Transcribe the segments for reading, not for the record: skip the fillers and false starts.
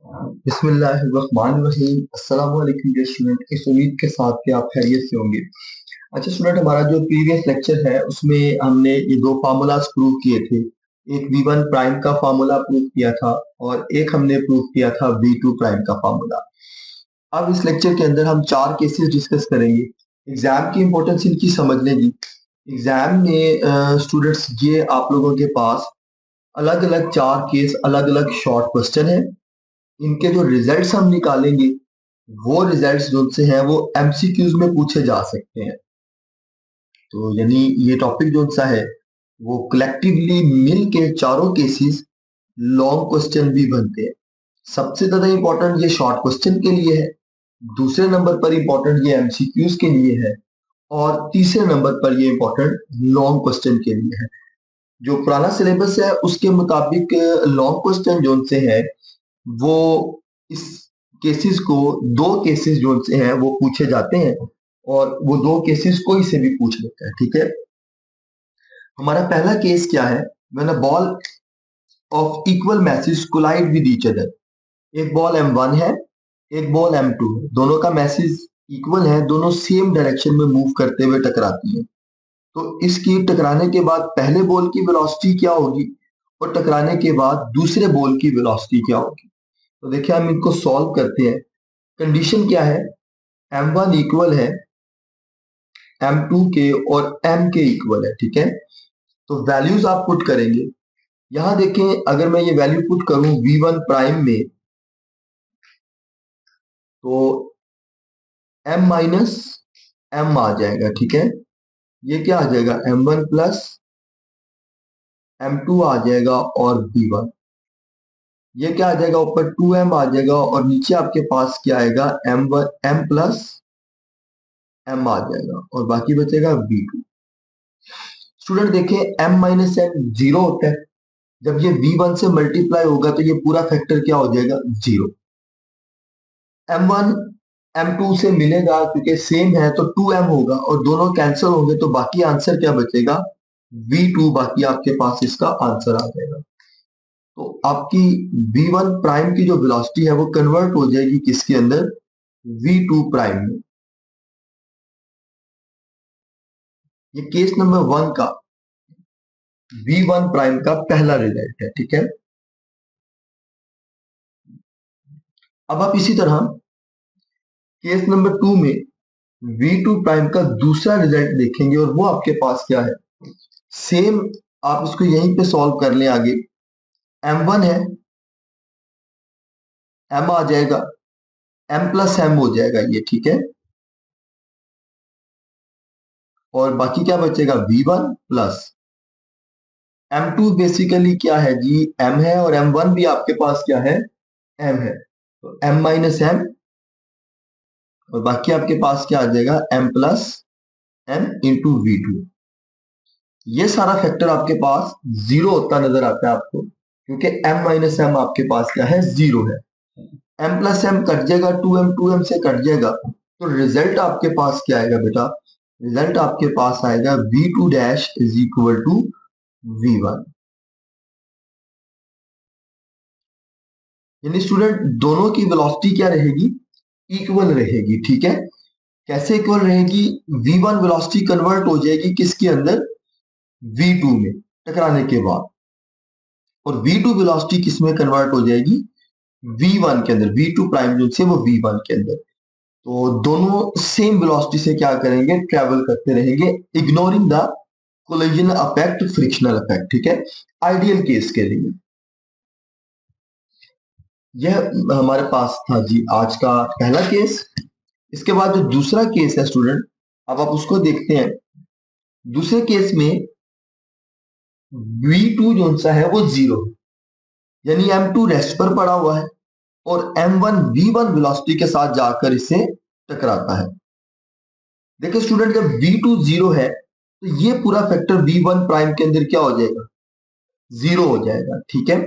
बिस्मिल्लाहिर्रहमानिर्रहीम। अस्सलाम वालेकुम डियर स्टूडेंट। इस उम्मीद के साथ कि आप खैरियत से होंगे। अच्छा स्टूडेंट, हमारा जो प्रीवियस लेक्चर है उसमें हमने ये दो फार्मूलाज प्रूव किए थे। एक V1 प्राइम का फार्मूला प्रूव किया था और एक हमने प्रूव किया था V2 प्राइम का फार्मूला। अब इस लेक्चर के अंदर हम चार केसेस डिस्कस करेंगे। एग्जाम की इंपॉर्टेंस इनकी समझ लेंगे। एग्जाम में स्टूडेंट्स ये आप लोगों के पास अलग अलग चार केस, अलग अलग शॉर्ट क्वेश्चन है। इनके जो रिजल्ट्स हम निकालेंगे वो रिजल्ट्स जो से हैं वो एमसीक्यूज में पूछे जा सकते हैं। तो यानी ये टॉपिक जो सा है वो कलेक्टिवली मिल के चारों केसेस लॉन्ग क्वेश्चन भी बनते हैं। सबसे ज्यादा इंपॉर्टेंट ये शॉर्ट क्वेश्चन के लिए है, दूसरे नंबर पर इंपॉर्टेंट ये एमसीक्यूज के लिए है और तीसरे नंबर पर ये इंपॉर्टेंट लॉन्ग क्वेश्चन के लिए है। जो पुराना सिलेबस है उसके मुताबिक लॉन्ग क्वेश्चन जोन से है वो इस केसेस को, दो केसेस जो से हैं वो पूछे जाते हैं और वो दो केसेस कोई से भी पूछ लेता है। ठीक है, हमारा पहला केस क्या है? When a ball of equal masses collide with each other. एक बॉल M1 है, एक बॉल M2 है, दोनों का मैसेज इक्वल है, दोनों सेम डायरेक्शन में मूव करते हुए टकराती है। तो इसकी टकराने के बाद पहले बॉल की वेलोसिटी क्या होगी और टकराने के बाद दूसरे बॉल की वेलोसिटी क्या होगी? तो देखिए हम इनको सॉल्व करते हैं। कंडीशन क्या है? M1 इक्वल है M2 के और M के इक्वल है। ठीक है, तो वैल्यूज आप पुट करेंगे। यहां देखें, अगर मैं ये वैल्यू पुट करूं V1 प्राइम में तो M माइनस M आ जाएगा। ठीक है, ये क्या आ जाएगा? M1 प्लस M2 आ जाएगा और V1 ये क्या आ जाएगा? ऊपर 2M आ जाएगा और नीचे आपके पास क्या आएगा? M1 M प्लस M आ जाएगा और बाकी बचेगा V2। स्टूडेंट देखें, M माइनस M जीरो होता है। जब ये V1 से मल्टीप्लाई होगा तो ये पूरा फैक्टर क्या हो जाएगा? जीरो। M1 M2 से मिलेगा क्योंकि सेम है तो 2M होगा और दोनों कैंसिल होंगे तो बाकी आंसर क्या बचेगा? V2। बाकी आपके पास इसका आंसर आ जाएगा। तो आपकी V1 प्राइम की जो वेलोसिटी है वो कन्वर्ट हो जाएगी किसके अंदर? V2 प्राइम में। ये केस नंबर 1 का V1 प्राइम का पहला रिजल्ट है। ठीक है, अब आप इसी तरह केस नंबर 2 में V2 प्राइम का दूसरा रिजल्ट देखेंगे और वो आपके पास क्या है? सेम। आप इसको यहीं पे सॉल्व कर लें आगे। M1 है, M आ जाएगा, M प्लस M हो जाएगा ये। ठीक है, और बाकी क्या बचेगा? V1 प्लस M2 बेसिकली क्या है जी? M है और M1 भी आपके पास क्या है? M है। तो M माइनस M और बाकी आपके पास क्या आ जाएगा? M plus M into V2। ये सारा फैक्टर आपके पास जीरो होता नजर आता है आपको क्योंकि M माइनस M आपके पास क्या है? जीरो है। M प्लस M कट जाएगा, 2M से कट जाएगा तो रिजल्ट आपके पास क्या आएगा बेटा? रिजल्ट आपके पास आएगा V2 dash is equal to V1। यानी स्टूडेंट दोनों की वेलोसिटी क्या रहेगी? इक्वल रहेगी। ठीक है, कैसे इक्वल रहेगी? V1 वेलोसिटी कन्वर्ट हो जाएगी किसके अंदर? V2 में टकराने के बाद, और V2 वेलोसिटी किस में कन्वर्ट हो जाएगी? V1 के अंदर। V2 प्राइम जो से वो V1 के अंदर। तो दोनों सेम वेलोसिटी से क्या करेंगे? ट्रेवल करते रहेंगे, ignoring the collision effect, frictional effect. ठीक है, आइडियल केस के लिए यह हमारे पास था जी आज का पहला केस। इसके बाद जो दूसरा केस है स्टूडेंट, अब आप उसको देखते हैं। दूसरे केस में V2 जो सा है वो जीरो है, यानी M2 रेस्ट पर पड़ा हुआ है और M1 V1 वेलोसिटी के साथ जाकर इसे टकराता है। देखिए स्टूडेंट, जब V2 जीरो है तो ये पूरा फैक्टर V1 प्राइम के अंदर क्या हो जाएगा? जीरो हो जाएगा। ठीक है,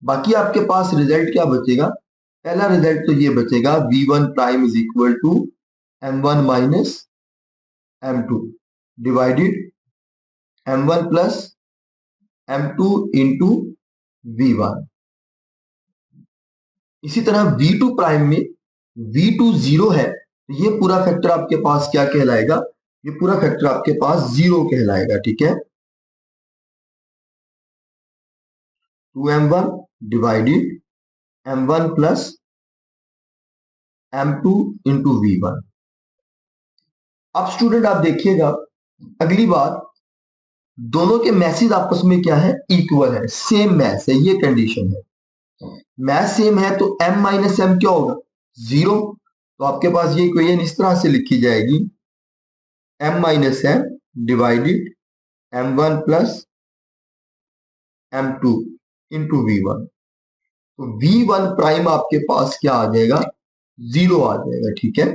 बाकी आपके पास रिजल्ट क्या बचेगा? पहला रिजल्ट तो ये बचेगा V1 prime is equal to M1 minus M2 divided M1 plus M2 into V1। इसी तरह V2 प्राइम में V2 जीरो है, ये पूरा फैक्टर आपके पास क्या कहलाएगा, ये पूरा फैक्टर आपके पास जीरो कहलाएगा, ठीक है। 2m1 divided m1 plus m2 into V1। अब स्टूडेंट आप देखिएगा, अगली बात, दोनों के मैसेज आपस में क्या है, इक्वल है, सेम मैस है, ये कंडीशन है। मैस सेम है तो m माइनस एम क्या होगा, जीरो। तो आपके पास ये इक्वेशन इस तरह से लिखी जाएगी, m minus m divided m1 plus m2 into V1। तो V1 प्राइम आपके पास क्या आ जाएगा, जीरो आ जाएगा, ठीक है।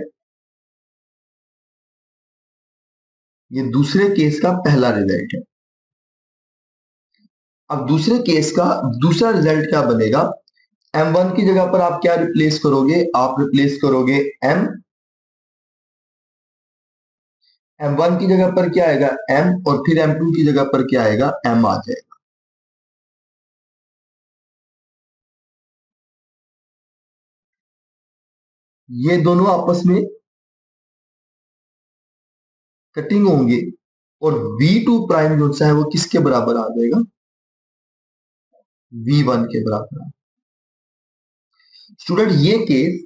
ये दूसरे केस का पहला रिजल्ट है। अब दूसरे केस का दूसरा रिजल्ट क्या बनेगा, m1 की जगह पर आप क्या रिप्लेस करोगे, आप रिप्लेस करोगे m1 की जगह पर क्या आएगा m, और फिर m2 की जगह पर क्या आएगा m आ जाएगा। ये दोनों आपस में कटिंग होंगे और V2 प्राइम जो सा है वो किसके बराबर आ जाएगा, V1 के बराबर। स्टूडेंट ये केस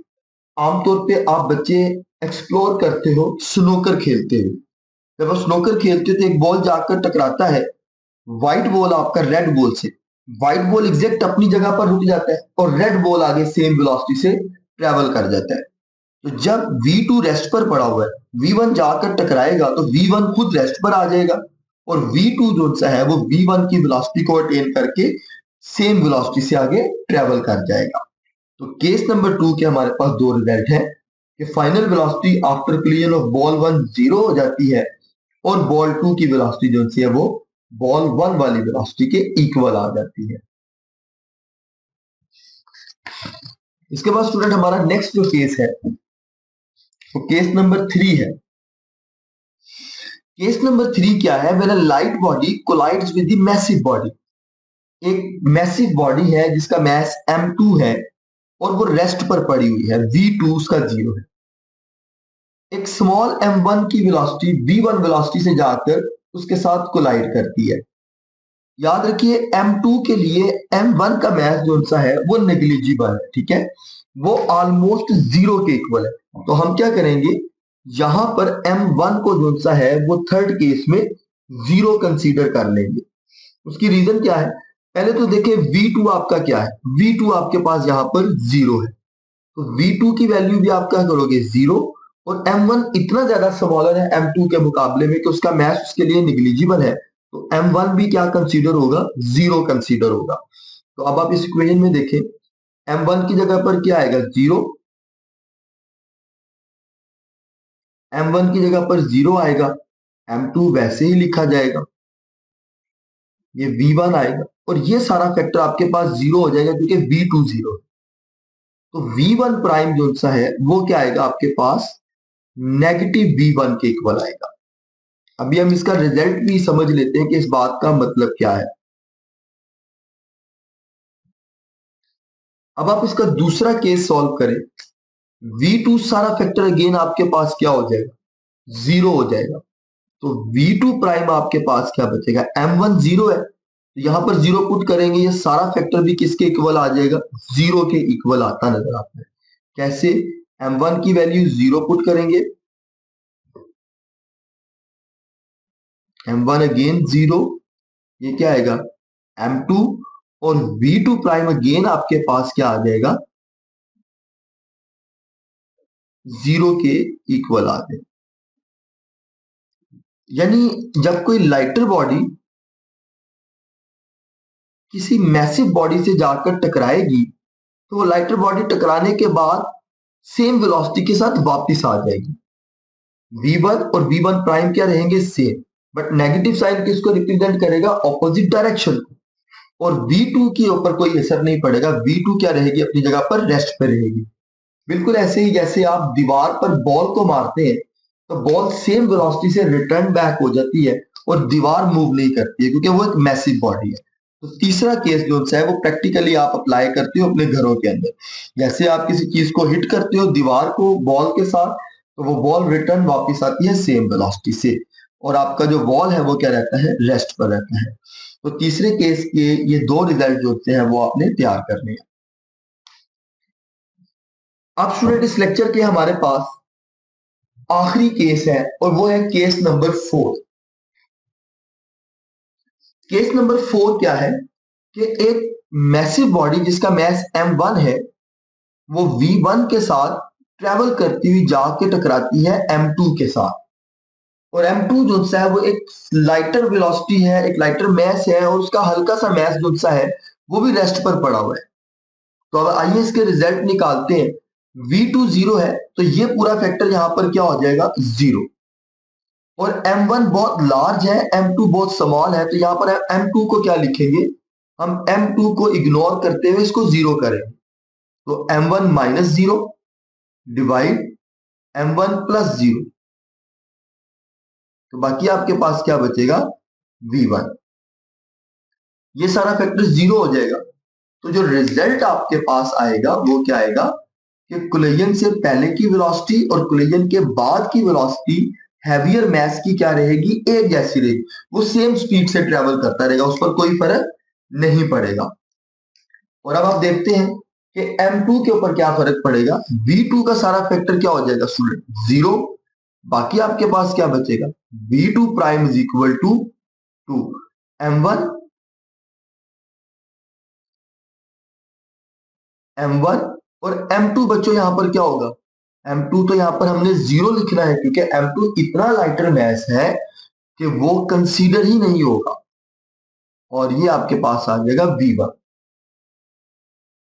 आमतौर पे आप बच्चे एक्सप्लोर करते हो स्नूकर खेलते हो। जब आप स्नूकर खेलते हो तो एक बॉल जाकर टकराता है व्हाइट बॉल आपका रेड बॉल से, व्हाइट बॉल एग्जैक्ट अपनी जगह पर रुक जाता है और रेड बॉल आगे सेम वेलोसिटी से ट्रेवल कर जाता है। तो जब V2 रेस्ट पर पड़ा हुआ है, V1 जाकर टकराएगा तो V1 खुद रेस्ट पर आ जाएगा और V2 जो सा है वो V1 की वेलोसिटी को अटेन करके सेम वेलोसिटी से आगे ट्रेवल कर जाएगा। तो केस नंबर 2 के हमारे पास दो रिजल्ट है कि final velocity after collision of ball 1 zero हो जाती है और बॉल 2 की वेलोसिटी जो है वो बॉल 1 वाली वेलोसिटी के इक्वल आ जाती है। इसके बाद स्टूडेंट हमारा नेक्स्ट जो केस है वो केस नंबर 3 है। केस नंबर 3 क्या है, when a light body collides with the massive body. एक मैसिव बॉडी है जिसका मैस m2 है और वो रेस्ट पर पड़ी हुई है, V2 उसका जीरो है। एक स्मॉल m1 की वेलोसिटी V1 वेलोसिटी से जाकर उसके साथ कोलाइड करती है। याद रखिए m2 के लिए m1 का मैस जो सा है वो नेग्लिजिबल है, ठीक है, वो ऑलमोस्ट जीरो के इक्वल है। तो हम क्या करेंगे, यहां पर m1 को जो सा है वो थर्ड केस में जीरो कंसीडर कर लेंगे। उसकी रीजन क्या है, पहले तो देखिए V2 आपका क्या है, V2 आपके पास यहां पर जीरो है, तो V2 की वैल्यू भी आप क्या करोगे जीरो, और M1 इतना ज्यादा स्मॉलर है M2 के मुकाबले में कि उसका मैच उसके लिए निग्लिजिबल है, तो M1 भी क्या कंसीडर होगा, जीरो कंसीडर होगा। तो अब आप इस इक्वेशन में देखें, M1 की जगह पर क्या आएगा जीरो, M1 की जगह पर जीरो आएगा, M2 वैसे ही लिखा जाएगा, ये V1 आएगा और ये सारा फैक्टर आपके पास जीरो हो जाएगा क्योंकि V2 जीरो। तो V1 प्राइम जो सा है वो क्या आएगा आपके पास, नेगेटिव V1 के इक्वल आएगा। अभी हम इसका रिजल्ट भी समझ लेते हैं कि इस बात का मतलब क्या है। अब आप इसका दूसरा केस सॉल्व करें, V2 सारा फैक्टर अगेन आपके पास क्या हो जाएगा, जीरो हो जाएगा। तो V2 प्राइम आपके पास क्या बचेगा, M1 जीरो है तो यहां पर जीरो पुट करेंगे, ये सारा फैक्टर भी किसके इक्वल आ जाएगा, जीरो के इक्वल आता नजर आता है। कैसे, M1 की वैल्यू जीरो पुट करेंगे, M1 अगेन जीरो, ये क्या आएगा M2, और V2 प्राइम अगेन आपके पास क्या आ जाएगा, जीरो के इक्वल आ जाए। यानी जब कोई लाइटर बॉडी किसी मैसिव बॉडी से जाकर टकराएगी तो वो लाइटर बॉडी टकराने के बाद सेम वेलोसिटी के साथ वापस आ जाएगी। V1 और V1 प्राइम क्या रहेंगे, सेम, बट नेगेटिव साइन किसको रिप्रेजेंट करेगा, ऑपोजिट डायरेक्शन को, और V2 के ऊपर कोई असर नहीं पड़ेगा, V2 क्या रहेगी, अपनी जगह पर रेस्ट पे रहेगी। बिल्कुल ऐसे ही जैसे आप दीवार पर बॉल को मारते हैं तो बॉल सेम वेलोसिटी से रिटर्न बैक हो जाती है और दीवार मूव नहीं करती है क्योंकि वो एक मैसिव बॉडी है। तो तीसरा केस जो है वो प्रैक्टिकली आप अप्लाई करते हो अपने घरों के अंदर। जैसे आप किसी चीज को हिट करते हो दीवार को बॉल के साथ, तो वो बॉल रिटर्न वापस आती है सेम वेलोसिटी से, और आपका जो बॉल है वो क्या रहता है, रेस्ट पर रहता है। तो तीसरे केस के ये दो रिजल्ट जो होते हैं वो आपने तैयार करने हैं। अब स्टूडेंट इस लेक्चर के हमारे पास आखिरी केस है और वो है केस नंबर 4। केस नंबर 4 क्या है कि एक मैसिव बॉडी जिसका मैस m1 है वो v1 के साथ ट्रेवल करती हुई जाके टकराती है m2 के साथ, और m2 जो सा है वो एक लाइटर वेलोसिटी है, एक लाइटर मैस है, और उसका हल्का सा मैस जो सा है वो भी रेस्ट पर पड़ा हुआ है। तो अब आइए इसके रिजल्ट निकालते हैं। v2 0 है तो ये पूरा फैक्टर यहां पर क्या हो जाएगा, 0। और m1 बहुत लार्ज है, m2 बहुत स्मॉल है, तो यहां पर m2 को क्या लिखेंगे, हम m2 को इग्नोर करते हुए इसको 0 करेंगे। तो m1 minus 0 divide m1 plus 0, तो बाकी आपके पास क्या बचेगा, v1। ये सारा फैक्टर 0 हो जाएगा। तो जो रिजल्ट आपके पास आएगा वो क्या आएगा कि कोलिजन से पहले की वेलोसिटी और कोलिजन के बाद की वेलोसिटी हैवियर मैस की क्या रहेगी, एक जैसी रहेगी। वो सेम स्पीड से ट्रेवल करता रहेगा, उस पर कोई फर्क नहीं पड़ेगा। और अब आप देखते हैं कि m2 के ऊपर क्या फर्क पड़ेगा, v2 का सारा फैक्टर क्या हो जाएगा स्टूडेंट, 0। बाकी आपके पास क्या बचेगा, v2 prime is equal to 2 m1 m1, और m2 बच्चों यहां पर क्या होगा, m2 तो यहां पर हमने 0 लिखना है क्योंकि m2 इतना लाइटर मैस है कि वो कंसीडर ही नहीं होगा। और ये आपके पास आ जाएगा v1।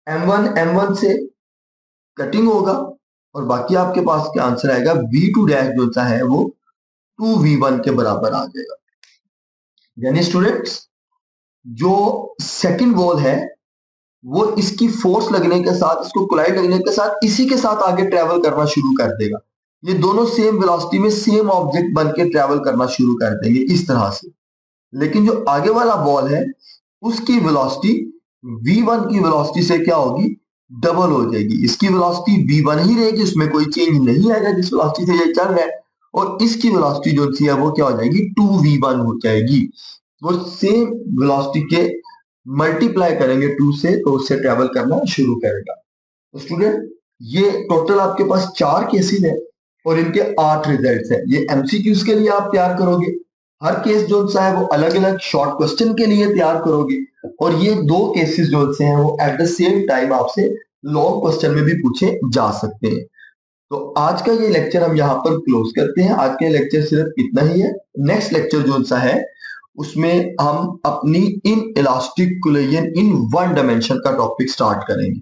m1 से कटिंग होगा और बाकी आपके पास क्या आंसर आएगा, v2 डैश जो सा है वो 2v1 के बराबर आ जाएगा। यानी स्टूडेंट्स जो सेकंड वॉल है वो इसकी फोर्स लगने के साथ, इसको कोलाइड लगने के साथ इसी के साथ आगे ट्रेवल करना शुरू कर देगा। ये दोनों सेम वेलोसिटी में सेम ऑब्जेक्ट बन के ट्रेवल करना शुरू कर देंगे इस तरह से। लेकिन जो आगे वाला बॉल है उसकी वेलोसिटी v1 की वेलोसिटी से क्या होगी, डबल हो जाएगी। इसकी वेलोसिटी v1 ही रहेगी, उसमें कोई चेंज नहीं आएगा जिस वेलोसिटी से ये चल रहा है, और इसकी वेलोसिटी जो थी है वो क्या हो जाएगी, 2v1 हो जाएगी। वो सेम वेलोसिटी के मल्टीप्लाई करेंगे 2 से तो उससे ट्रेवल करना शुरू करेगा। तो स्टूडेंट ये टोटल आपके पास 4 केसेस है और इनके 8 रिजल्ट्स है। ये एमसीक्यूज के लिए आप तैयार करोगे, हर केस जो सा है वो अलग अलग शॉर्ट क्वेश्चन के लिए तैयार करोगे, और ये 2 केसेस जो से हैं वो एट द सेम टाइम आपसे लॉन्ग क्वेश्चन में भी पूछे जा सकते हैं। तो आज का ये लेक्चर हम यहाँ पर क्लोज करते हैं। आज के लेक्चर सिर्फ इतना ही है। नेक्स्ट लेक्चर जो सा है उसमें हम अपनी in elastic collision in one dimension का टॉपिक स्टार्ट करेंगे।